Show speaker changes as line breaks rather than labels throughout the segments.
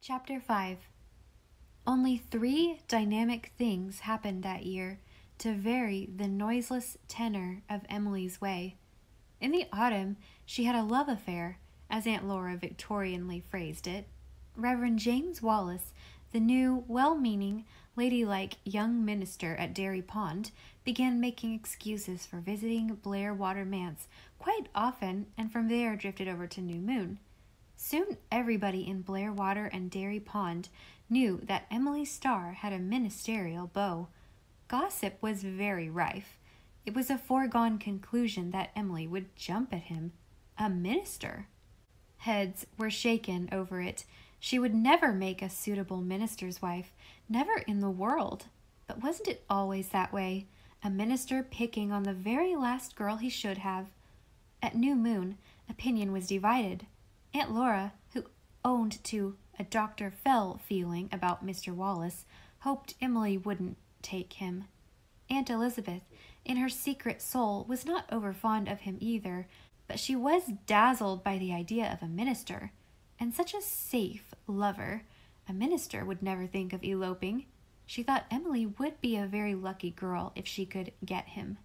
Chapter 5. Only 3 dynamic things happened that year to vary the noiseless tenor of Emily's way. In the autumn, she had a love affair, as Aunt Laura Victorianly phrased it. Reverend James Wallace, the new, well-meaning, ladylike young minister at Dairy Pond, began making excuses for visiting Blairwater Manse quite often, and from there drifted over to New Moon. Soon everybody in Blairwater and Dairy Pond knew that Emily Starr had a ministerial beau. Gossip was very rife. It was a foregone conclusion that Emily would jump at him. A minister! Heads were shaken over it. She would never make a suitable minister's wife, never in the world. But wasn't it always that way? A minister picking on the very last girl he should have. At New Moon, opinion was divided. Aunt Laura, who owned to a Dr. Fell feeling about Mr. Wallace, hoped Emily wouldn't take him. Aunt Elizabeth, in her secret soul, was not overfond of him either, but she was dazzled by the idea of a minister, and such a safe lover. A minister would never think of eloping. She thought Emily would be a very lucky girl if she could get him.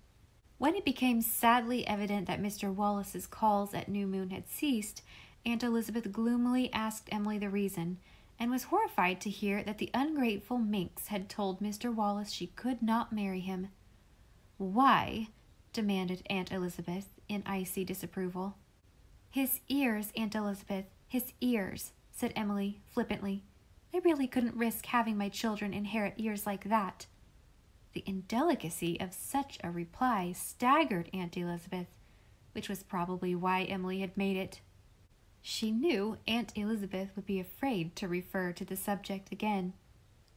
When it became sadly evident that Mr. Wallace's calls at New Moon had ceased, Aunt Elizabeth gloomily asked Emily the reason, and was horrified to hear that the ungrateful minx had told Mr. Wallace she could not marry him. "Why?" demanded Aunt Elizabeth in icy disapproval. "His ears, Aunt Elizabeth, his ears," said Emily flippantly. "I really couldn't risk having my children inherit ears like that." The indelicacy of such a reply staggered Aunt Elizabeth, which was probably why Emily had made it. She knew Aunt Elizabeth would be afraid to refer to the subject again.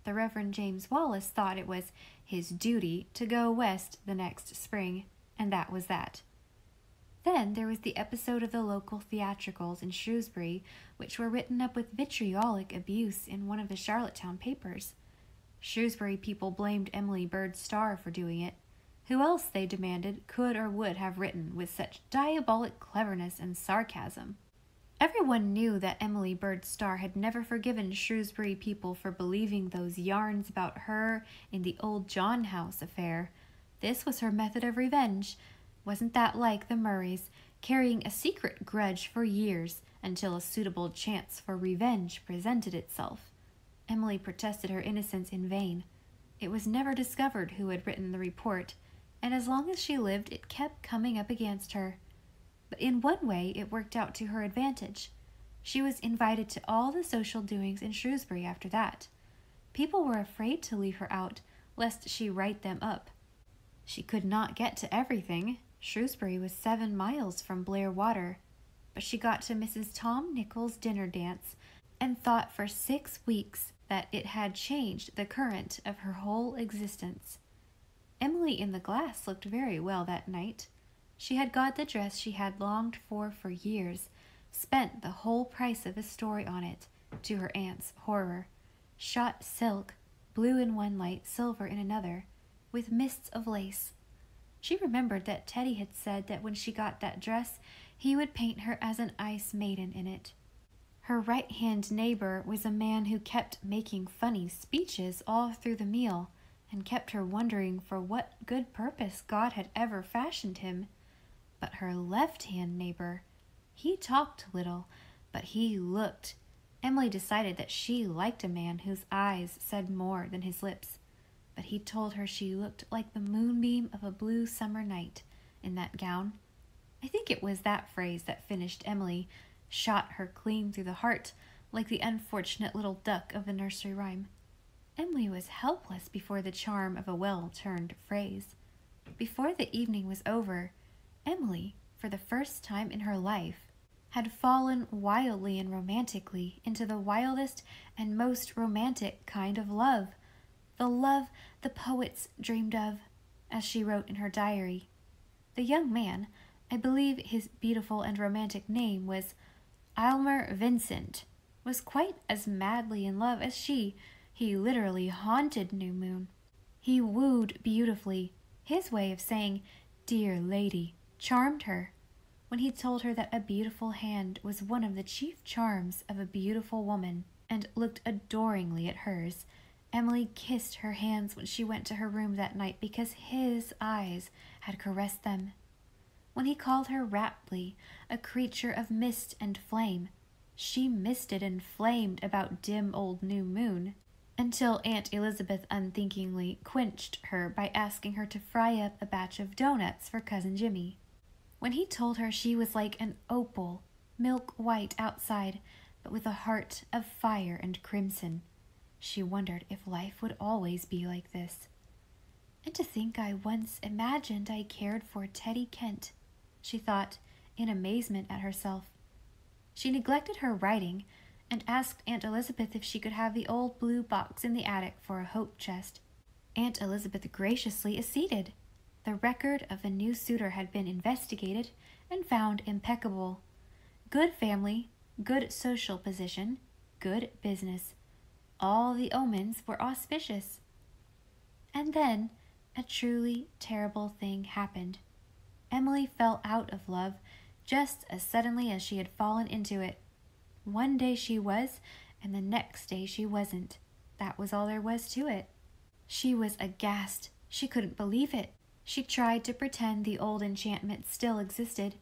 The Reverend James Wallace thought it was his duty to go west the next spring, and that was that. Then there was the episode of the local theatricals in Shrewsbury, which were written up with vitriolic abuse in one of the Charlottetown papers. Shrewsbury people blamed Emily Bird Starr for doing it. Who else, they demanded, could or would have written with such diabolic cleverness and sarcasm? Everyone knew that Emily Bird Starr had never forgiven Shrewsbury people for believing those yarns about her in the old John House affair. This was her method of revenge. Wasn't that like the Murrays, carrying a secret grudge for years until a suitable chance for revenge presented itself? Emily protested her innocence in vain. It was never discovered who had written the report, and as long as she lived it kept coming up against her. But in one way it worked out to her advantage. She was invited to all the social doings in Shrewsbury after that. People were afraid to leave her out, lest she write them up. She could not get to everything. Shrewsbury was 7 miles from Blairwater, but she got to Mrs. Tom Nichols' dinner dance, and thought for 6 weeks that it had changed the current of her whole existence. Emily in the Glass looked very well that night. She had got the dress she had longed for years, spent the whole price of a story on it, to her aunt's horror. Shot silk, blue in one light, silver in another, with mists of lace. She remembered that Teddy had said that when she got that dress, he would paint her as an ice maiden in it. Her right-hand neighbor was a man who kept making funny speeches all through the meal, and kept her wondering for what good purpose God had ever fashioned him. But her left-hand neighbor, he talked little, but he looked. Emily decided that she liked a man whose eyes said more than his lips, but he told her she looked like the moonbeam of a blue summer night in that gown. I think it was that phrase that finished Emily, shot her clean through the heart, like the unfortunate little duck of the nursery rhyme. Emily was helpless before the charm of a well-turned phrase. Before the evening was over, Emily, for the first time in her life, had fallen wildly and romantically into the wildest and most romantic kind of love, the love the poets dreamed of, as she wrote in her diary. The young man, I believe his beautiful and romantic name was Aylmer Vincent, was quite as madly in love as she. He literally haunted New Moon. He wooed beautifully. His way of saying, "Dear lady," charmed her. When he told her that a beautiful hand was one of the chief charms of a beautiful woman, and looked adoringly at hers. Emily kissed her hands when she went to her room that night because his eyes had caressed them. When he called her Rapley, a creature of mist and flame, she misted and flamed about dim old new moon, until Aunt Elizabeth unthinkingly quenched her by asking her to fry up a batch of doughnuts for Cousin Jimmy. When he told her she was like an opal, milk white outside, but with a heart of fire and crimson, she wondered if life would always be like this. And to think I once imagined I cared for Teddy Kent, she thought, in amazement at herself. She neglected her writing, and asked Aunt Elizabeth if she could have the old blue box in the attic for a hope chest. Aunt Elizabeth graciously acceded. The record of the new suitor had been investigated and found impeccable. Good family, good social position, good business. All the omens were auspicious. And then a truly terrible thing happened. Emily fell out of love just as suddenly as she had fallen into it. One day she was, and the next day she wasn't. That was all there was to it. She was aghast. She couldn't believe it. She tried to pretend the old enchantment still existed.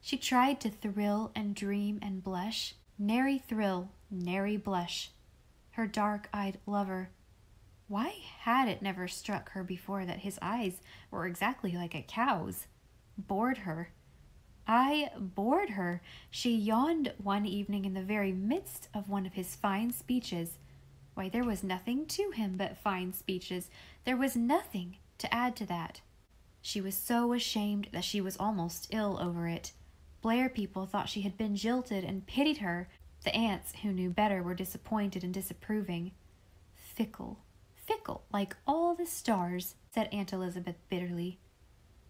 She tried to thrill and dream and blush. Nary thrill, nary blush. Her dark-eyed lover. Why had it never struck her before that his eyes were exactly like a cow's? Bored her. I bored her. She yawned one evening in the very midst of one of his fine speeches. Why, there was nothing to him but fine speeches. There was nothing to add to that. She was so ashamed that she was almost ill over it. Blair people thought she had been jilted and pitied her. The aunts, who knew better, were disappointed and disapproving. Fickle, fickle, like all the stars, said Aunt Elizabeth bitterly.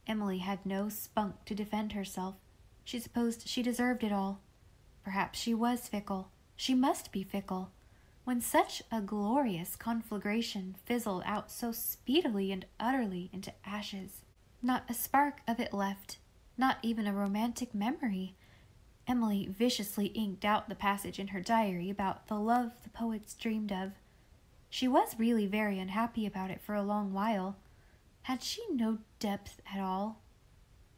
Emily had no spunk to defend herself. She supposed she deserved it all. Perhaps she was fickle. She must be fickle. When such a glorious conflagration fizzled out so speedily and utterly into ashes, not a spark of it left, not even a romantic memory. Emily viciously inked out the passage in her diary about the love the poets dreamed of. She was really very unhappy about it for a long while. Had she no depth at all?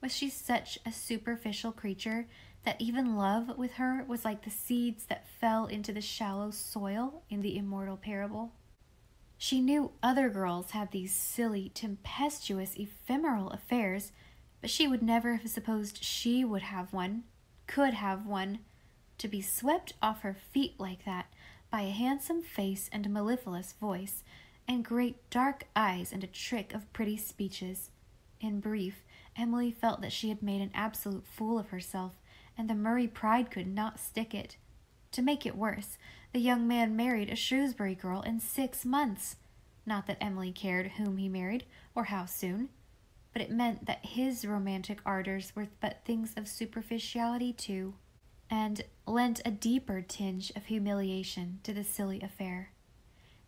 Was she such a superficial creature that even love with her was like the seeds that fell into the shallow soil in the immortal parable? She knew other girls had these silly, tempestuous, ephemeral affairs, but she would never have supposed she would have one, could have one. To be swept off her feet like that by a handsome face and a mellifluous voice, and great dark eyes and a trick of pretty speeches. In brief, Emily felt that she had made an absolute fool of herself, and the Murray pride could not stick it. To make it worse, the young man married a Shrewsbury girl in 6 months. Not that Emily cared whom he married, or how soon, but it meant that his romantic ardors were but things of superficiality too, and lent a deeper tinge of humiliation to the silly affair.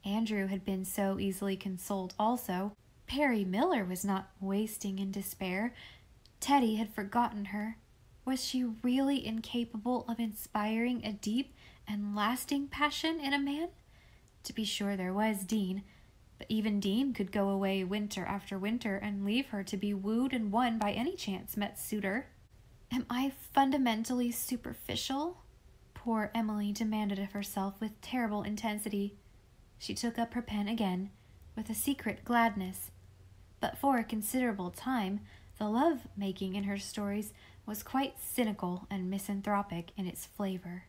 Andrew had been so easily consoled also. Perry Miller was not wasting in despair. Teddy had forgotten her. Was she really incapable of inspiring a deep and lasting passion in a man? To be sure, there was Dean, but even Dean could go away winter after winter and leave her to be wooed and won by any chance-met suitor. Am I fundamentally superficial? Poor Emily demanded of herself with terrible intensity. She took up her pen again, with a secret gladness. But for a considerable time, the love-making in her stories was quite cynical and misanthropic in its flavor.